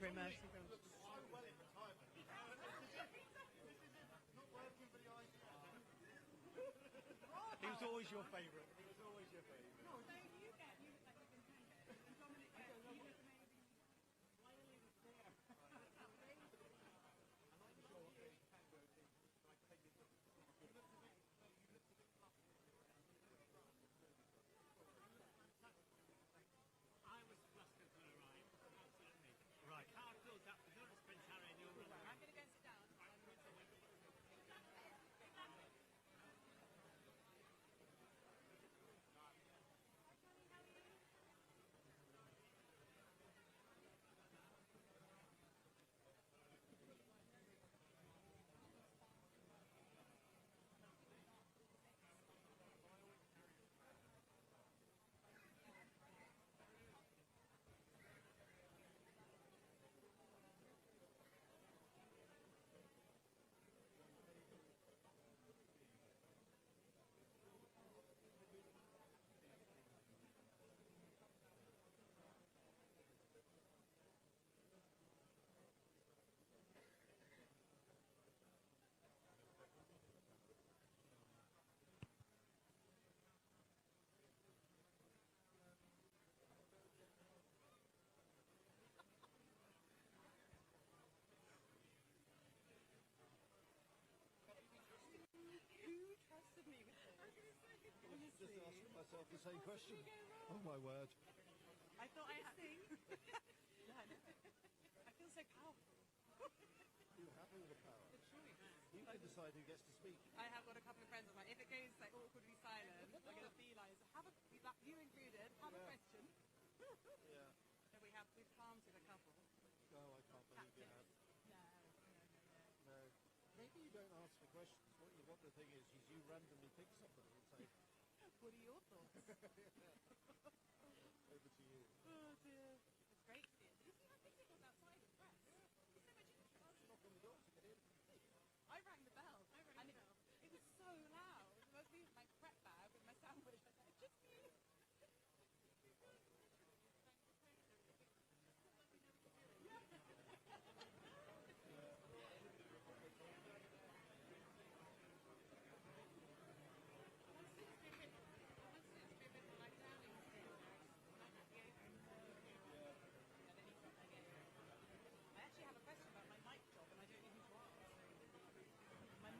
very much. He was always your favourite. He was always your favourite. No, so you look like you've been playing it. And Dominic gets, you look amazing. Finally, it's there. I was flustered when I arrived. Absolutely. Right. Car filled up. There's no sprint Harry and you'll run. I'm going to go and sit down. Who trusted me with this? Honestly. Just asking myself the same question. Oh my word. I thought I had Yeah, I know. I feel so powerful. You have all the power. The choice. You can decide who gets to speak. I have got a couple of friends. I'm like, if it goes like awkwardly silent, I'm going to be like, you included, have a question. Yeah. So we've calmed with a couple. Oh, I can't believe you have. No. No. Maybe you don't ask for questions. What the thing is you randomly pick somebody and say, What are your thoughts? over to you. Oh dear. It's great to see it. Did you see how busy it was outside with press? There's so much interest. Knock on the door to get in. I rang the bell. It was so loud. I was leaving my prep bag with my sandwich. I was like, just you. I actually have a question about my mic job, and I don't know who to ask. My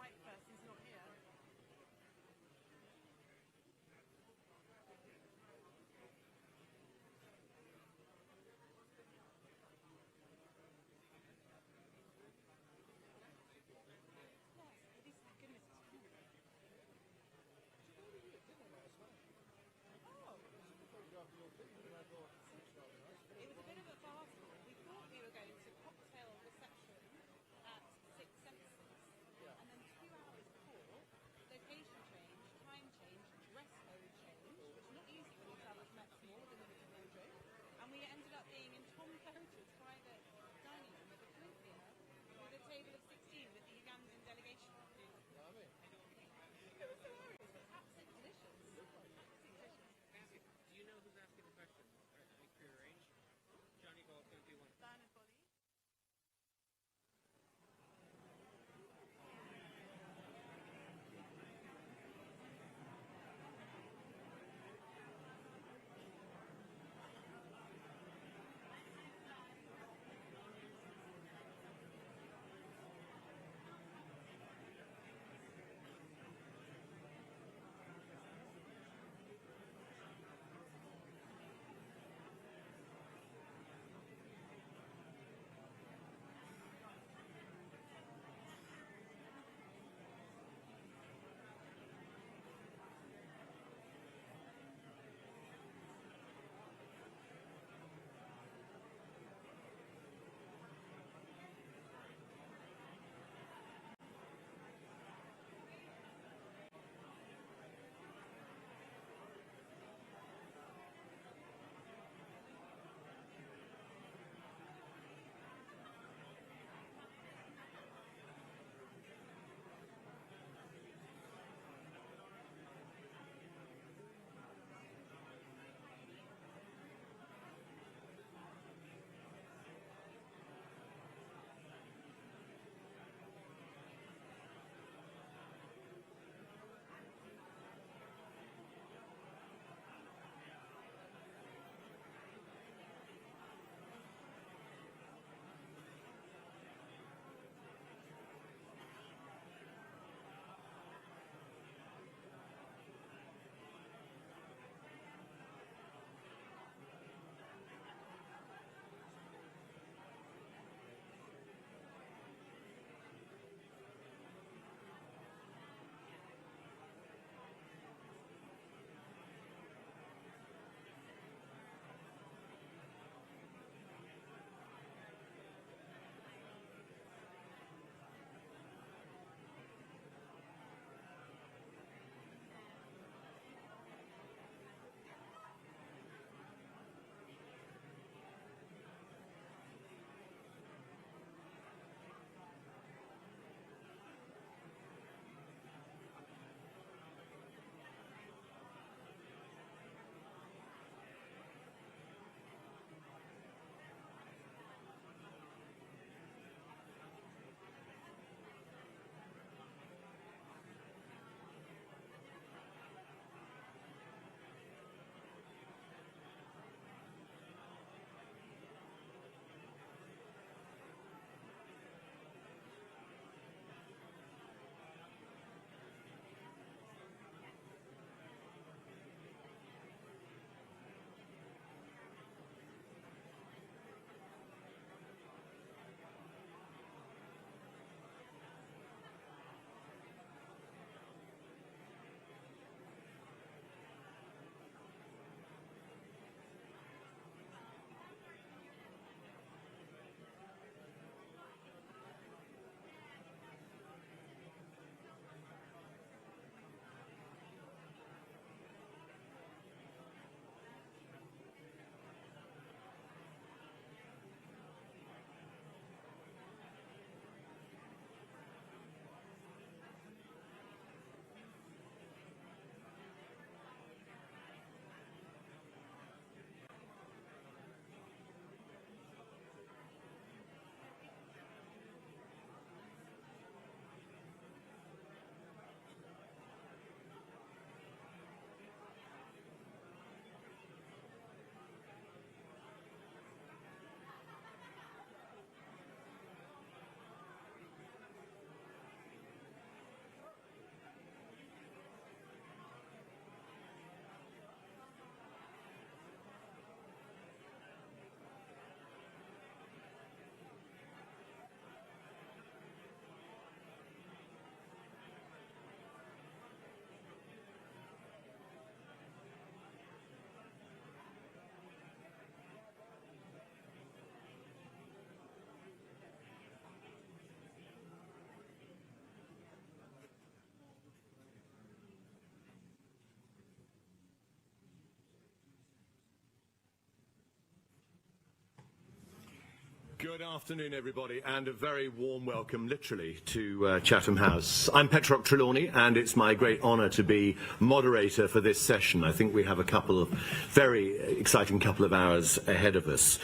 Good afternoon, everybody, and a very warm welcome, literally, to Chatham House. I'm Petroc Trelawney, and it's my great honour to be moderator for this session. I think we have a couple of very exciting couple of hours ahead of us.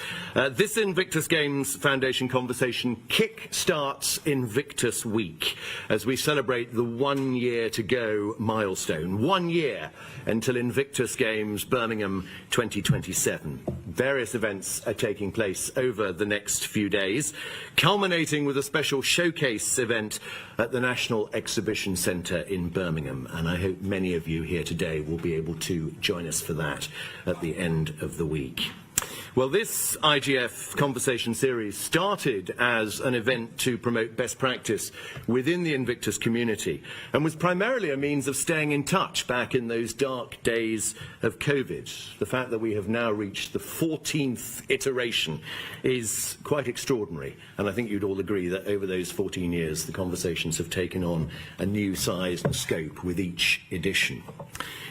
This Invictus Games Foundation Conversation kick-starts Invictus Week as we celebrate the 1 year to go milestone. 1 year until Invictus Games Birmingham 2027. Various events are taking place over the next few days, culminating with a special showcase event at the National Exhibition Centre in Birmingham. And I hope many of you here today will be able to join us for that at the end of the week. Well, this IGF conversation series started as an event to promote best practice within the Invictus community and was primarily a means of staying in touch back in those dark days of COVID. The fact that we have now reached the 14th iteration is quite extraordinary, and I think you'd all agree that over those 14 years the conversations have taken on a new size and scope with each edition.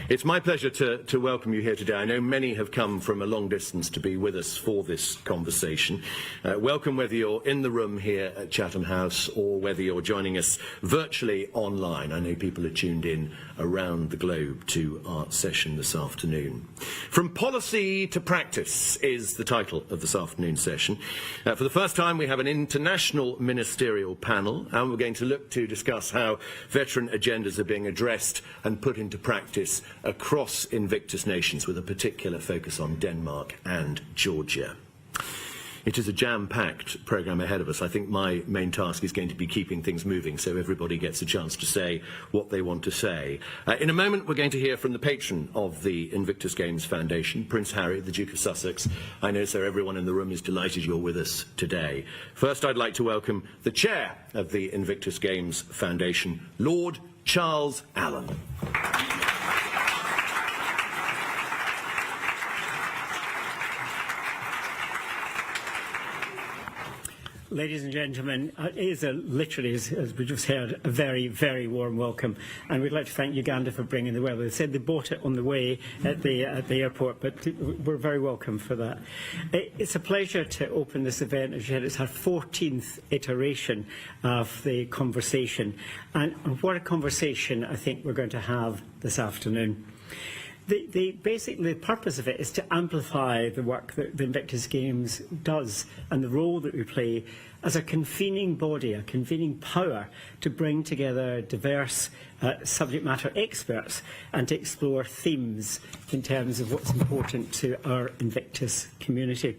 It's my pleasure to welcome you here today. I know many have come from a long distance to be with us for this conversation. Welcome whether you're in the room here at Chatham House or whether you're joining us virtually online. I know people are tuned in around the globe to our session this afternoon. From Policy to Practice is the title of this afternoon's session. For the first time we have an international ministerial panel, and we're going to look to discuss how veteran agendas are being addressed and put into practice across Invictus nations, with a particular focus on Denmark and Georgia. It is a jam-packed programme ahead of us. I think my main task is going to be keeping things moving so everybody gets a chance to say what they want to say. In a moment, we're going to hear from the patron of the Invictus Games Foundation, Prince Harry, the Duke of Sussex. I know, sir, everyone in the room is delighted you're with us today. First, I'd like to welcome the chair of the Invictus Games Foundation, Lord Charles Allen. Ladies and gentlemen, it is literally, as we just heard, a very, very warm welcome. And we'd like to thank Uganda for bringing the weather. They said they bought it on the way at the airport, but we're very welcome for that. It's a pleasure to open this event. As you said, it's our 14th iteration of the conversation. And what a conversation I think we're going to have this afternoon. Basically, the purpose of it is to amplify the work that the Invictus Games does and the role that we play as a convening body, a convening power to bring together diverse subject matter experts and to explore themes in terms of what's important to our Invictus community.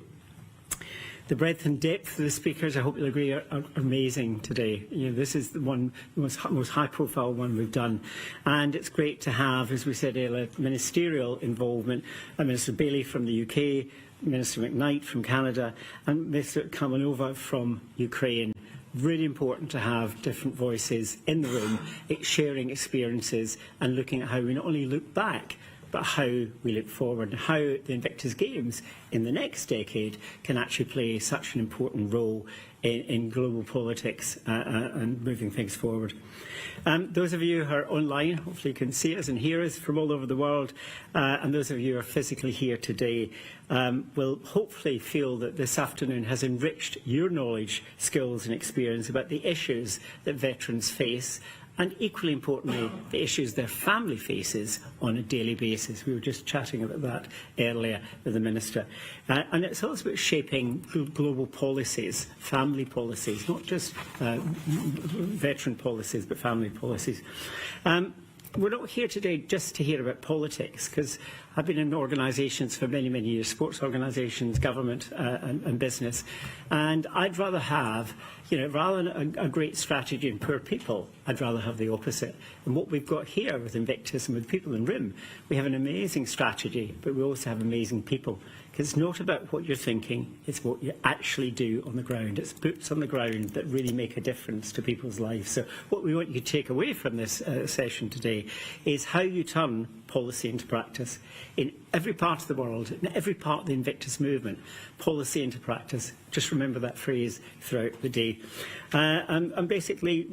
The breadth and depth of the speakers, I hope you'll agree, are amazing today. You know, this is the most high-profile one we've done. And it's great to have, as we said earlier, ministerial involvement. Minister Bailey from the UK, Minister McKnight from Canada, and Mr Kamanova from Ukraine. Really important to have different voices in the room, sharing experiences and looking at how we not only look back, but how we look forward, and how the Invictus Games in the next decade can actually play such an important role in global politics and moving things forward. Those of you who are online, hopefully you can see us and hear us from all over the world, and those of you who are physically here today will hopefully feel that this afternoon has enriched your knowledge, skills and experience about the issues that veterans face, and equally importantly, the issues their family faces on a daily basis. We were just chatting about that earlier with the Minister. And it's also about shaping global policies, family policies, not just veteran policies, but family policies. We're not here today just to hear about politics, because I've been in organisations for many, many years, sports organisations, government and business, and I'd rather have, rather than a great strategy and poor people, I'd rather have the opposite. And what we've got here with Invictus and with people in RIM, we have an amazing strategy, but we also have amazing people. Because it's not about what you're thinking, it's what you actually do on the ground. It's boots on the ground that really make a difference to people's lives. So what we want you to take away from this session today is how you turn policy into practice. in every part of the world, in every part of the Invictus movement, policy into practice. Just remember that phrase throughout the day. And basically,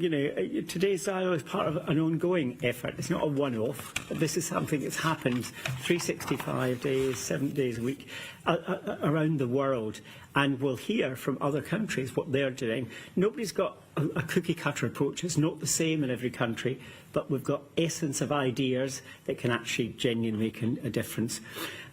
today's dialogue is part of an ongoing effort. It's not a one-off. This is something that's happened 365 days, 7 days a week around the world. And we'll hear from other countries what they're doing. Nobody's got a cookie-cutter approach. It's not the same in every country, but we've got essence of ideas that can actually genuinely make a difference.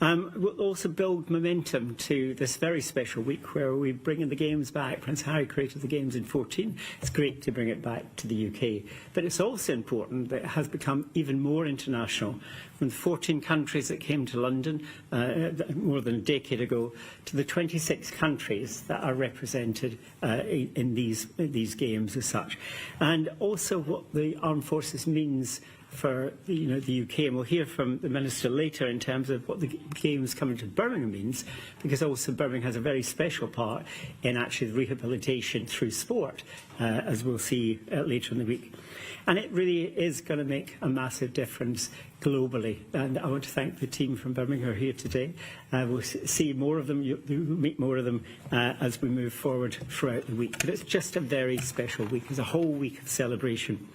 We'll also build momentum to this very special week where we bring in the Games back. Prince Harry created the Games in 2014. It's great to bring it back to the UK. But it's also important that it has become even more international. From the 14 countries that came to London more than a decade ago to the 26 countries that are represented in these games as such. And also what the armed forces means for the UK, and we'll hear from the Minister later in terms of what the Games coming to Birmingham means, because also Birmingham has a very special part in actually the rehabilitation through sport, as we'll see later in the week. And it really is going to make a massive difference globally. And I want to thank the team from Birmingham who are here today. We'll see more of them, you'll meet more of them as we move forward throughout the week. But it's just a very special week. It's a whole week of celebration.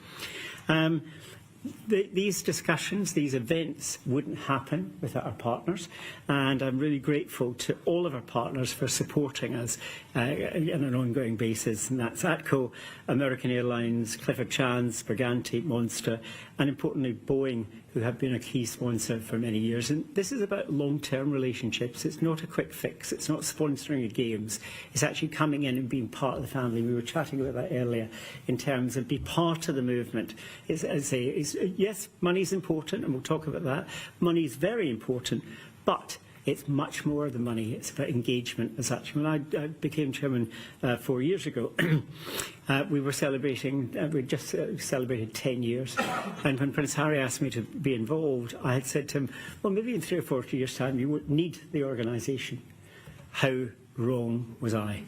These discussions, these events wouldn't happen without our partners, and I'm really grateful to all of our partners for supporting us on an ongoing basis, and that's ATCO, American Airlines, Clifford Chance, Briganti, Monster, and importantly Boeing, who have been a key sponsor for many years. And this is about long-term relationships. It's not a quick fix. It's not sponsoring the games. It's actually coming in and being part of the family. We were chatting about that earlier in terms of be part of the movement. Yes, money is important, and we'll talk about that. Money is very important, but it's much more than money. It's about engagement as such. When I became chairman 4 years ago, we were celebrating, we just celebrated 10 years. And when Prince Harry asked me to be involved, I had said to him, well, maybe in 3 or 4 years' time you won't need the organisation. How wrong was I?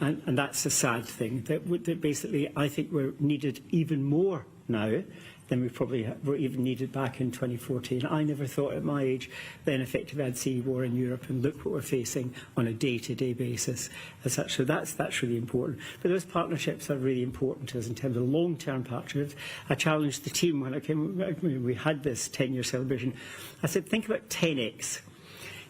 And that's the sad thing, that basically I think we're needed even more now than we probably were even needed back in 2014. I never thought at my age then effectively I'd see war in Europe, and look what we're facing on a day-to-day basis as such. So that's really important. But those partnerships are really important to us in terms of long-term partnerships. I challenged the team when we had this 10-year celebration. I said, think about 10x.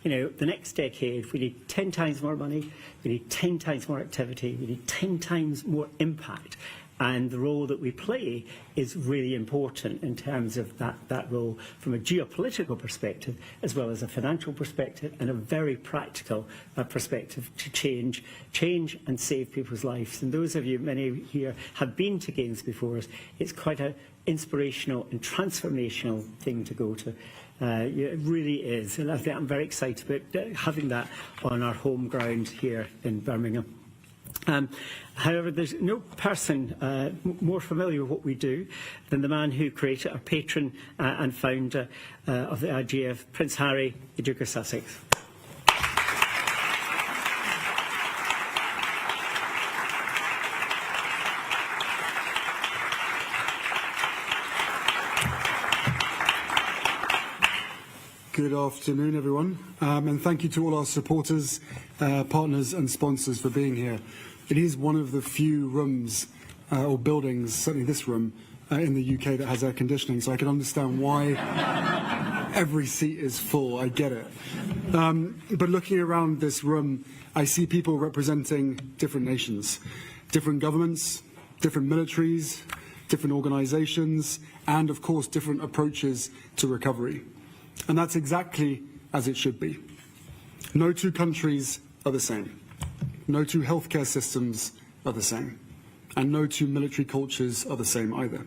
The next decade, we need 10 times more money, we need 10 times more activity, we need 10 times more impact. And the role that we play is really important in terms of that role from a geopolitical perspective, as well as a financial perspective and a very practical perspective to change and save people's lives. And those of you, many here, have been to Games before us. It's quite an inspirational and transformational thing to go to. It really is. And I think I'm very excited about having that on our home ground here in Birmingham. However, there's no person more familiar with what we do than the man who created, our patron and founder of the IGF, Prince Harry, the Duke of Sussex. Good afternoon, everyone, and thank you to all our supporters, partners and sponsors for being here. It is one of the few rooms or buildings, certainly this room, in the UK that has air conditioning, so I can understand why every seat is full. I get it. But looking around this room, I see people representing different nations, different governments, different militaries, different organisations, and of course different approaches to recovery. And that's exactly as it should be. No two countries are the same. No two healthcare systems are the same. And no two military cultures are the same either.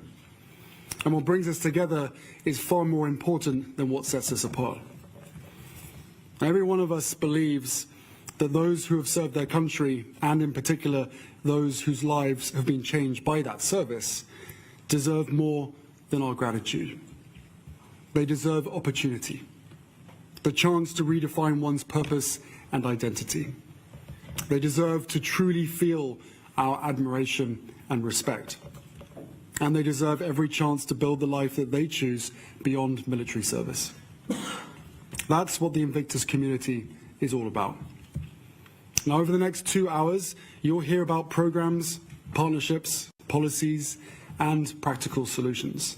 And what brings us together is far more important than what sets us apart. Every one of us believes that those who have served their country, and in particular those whose lives have been changed by that service, deserve more than our gratitude. They deserve opportunity, the chance to redefine one's purpose and identity. They deserve to truly feel our admiration and respect. And they deserve every chance to build the life that they choose beyond military service. That's what the Invictus community is all about. Now, over the next 2 hours, you'll hear about programs, partnerships, policies, and practical solutions,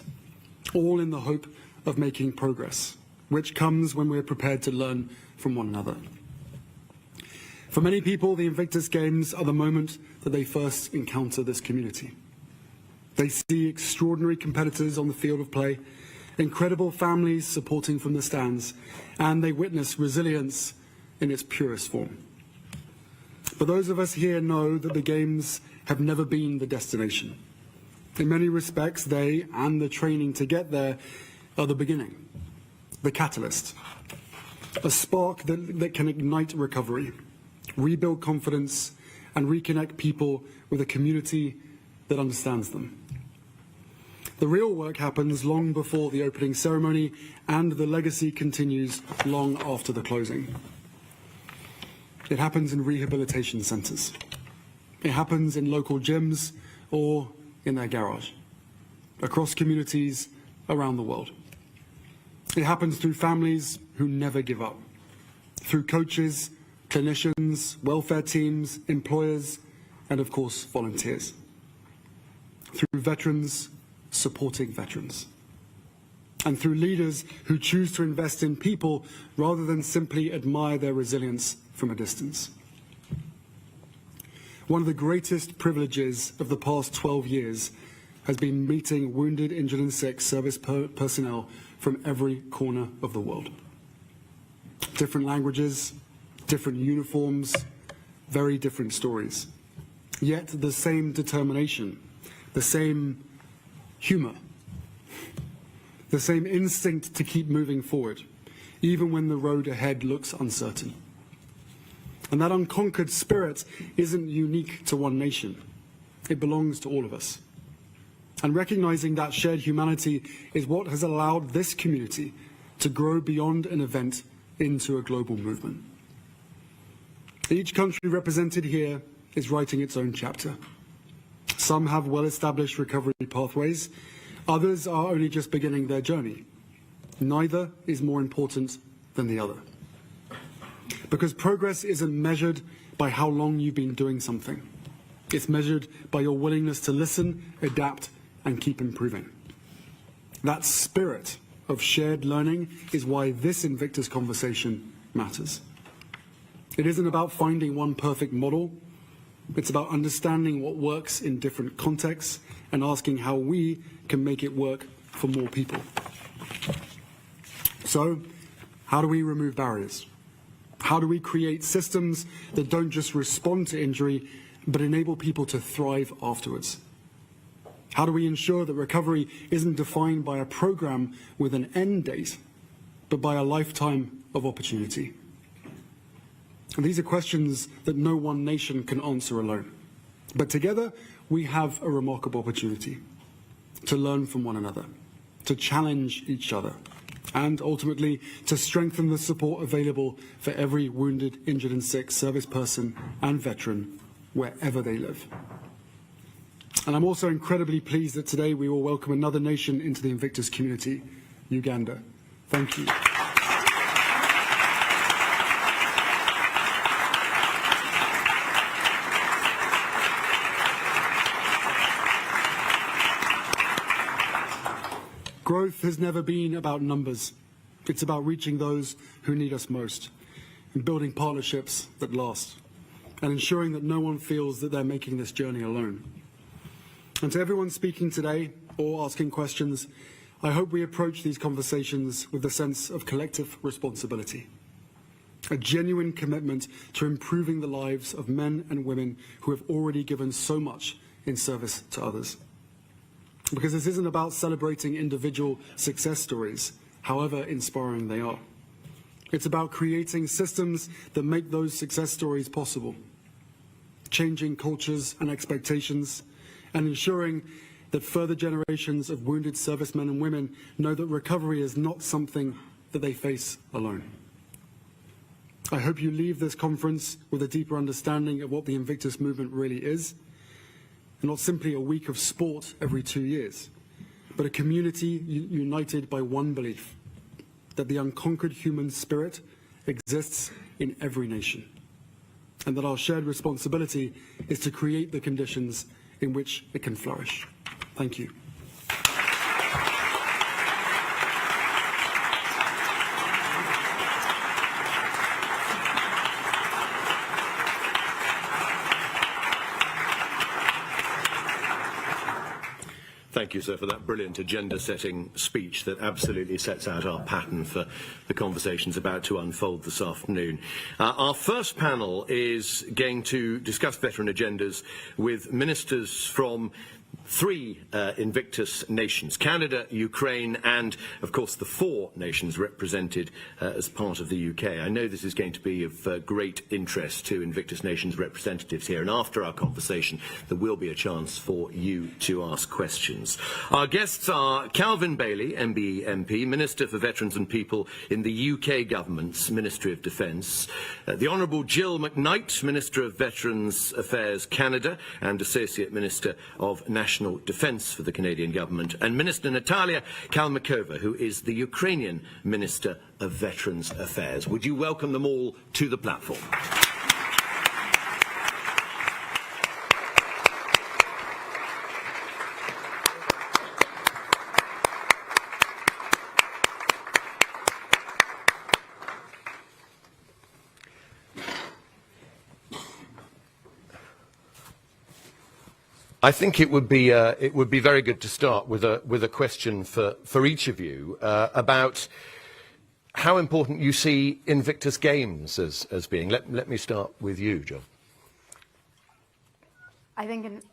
all in the hope of making progress, which comes when we're prepared to learn from one another. For many people, the Invictus Games are the moment that they first encounter this community. They see extraordinary competitors on the field of play, incredible families supporting from the stands, and they witness resilience in its purest form. But those of us here know that the Games have never been the destination. In many respects, they and the training to get there are the beginning, the catalyst, a spark that can ignite recovery, rebuild confidence, and reconnect people with a community that understands them. The real work happens long before the opening ceremony, and the legacy continues long after the closing. It happens in rehabilitation centres. It happens in local gyms or in their garage, across communities around the world. It happens through families who never give up, through coaches, clinicians, welfare teams, employers, and of course, volunteers. Through veterans supporting veterans. And through leaders who choose to invest in people rather than simply admire their resilience from a distance. One of the greatest privileges of the past 12 years has been meeting wounded, injured and sick service personnel from every corner of the world. Different languages, different uniforms, very different stories. Yet the same determination, the same humour, the same instinct to keep moving forward, even when the road ahead looks uncertain. And that unconquered spirit isn't unique to one nation. It belongs to all of us. And recognizing that shared humanity is what has allowed this community to grow beyond an event into a global movement. Each country represented here is writing its own chapter. Some have well-established recovery pathways. Others are only just beginning their journey. Neither is more important than the other. Because progress isn't measured by how long you've been doing something. It's measured by your willingness to listen, adapt, and keep improving. That spirit of shared learning is why this Invictus conversation matters. It isn't about finding one perfect model. It's about understanding what works in different contexts and asking how we can make it work for more people. So, how do we remove barriers? How do we create systems that don't just respond to injury, but enable people to thrive afterwards? How do we ensure that recovery isn't defined by a program with an end date, but by a lifetime of opportunity? And these are questions that no one nation can answer alone. But together, we have a remarkable opportunity to learn from one another, to challenge each other, and ultimately to strengthen the support available for every wounded, injured and sick service person and veteran wherever they live. And I'm also incredibly pleased that today we will welcome another nation into the Invictus community, Uganda. Thank you. Growth has never been about numbers. It's about reaching those who need us most and building partnerships that last and ensuring that no one feels that they're making this journey alone. And to everyone speaking today or asking questions, I hope we approach these conversations with a sense of collective responsibility, a genuine commitment to improving the lives of men and women who have already given so much in service to others. Because this isn't about celebrating individual success stories, however inspiring they are. It's about creating systems that make those success stories possible, changing cultures and expectations, and ensuring that further generations of wounded servicemen and women know that recovery is not something that they face alone. I hope you leave this conference with a deeper understanding of what the Invictus movement really is, and not simply a week of sport every 2 years, but a community united by one belief: that the unconquered human spirit exists in every nation, and that our shared responsibility is to create the conditions in which it can flourish. Thank you. Thank you, sir, for that brilliant agenda-setting speech that absolutely sets out our pattern for the conversations about to unfold this afternoon. Our first panel is going to discuss veteran agendas with ministers from three Invictus nations: Canada, Ukraine, and, of course, the four nations represented as part of the UK. I know this is going to be of great interest to Invictus nations representatives here, and after our conversation, there will be a chance for you to ask questions. Our guests are Calvin Bailey, MBE MP, Minister for Veterans and People in the UK Government's Ministry of Defence, the Honourable Jill McKnight, Minister of Veterans Affairs Canada and Associate Minister of National Defence for the Canadian Government, and Minister Natalia Kalmykova, who is the Ukrainian Minister of Veterans Affairs. Would you welcome them all to the platform? I think it would be very good to start with a question for each of you about how important you see Invictus Games as being. Let me start with you, John. I think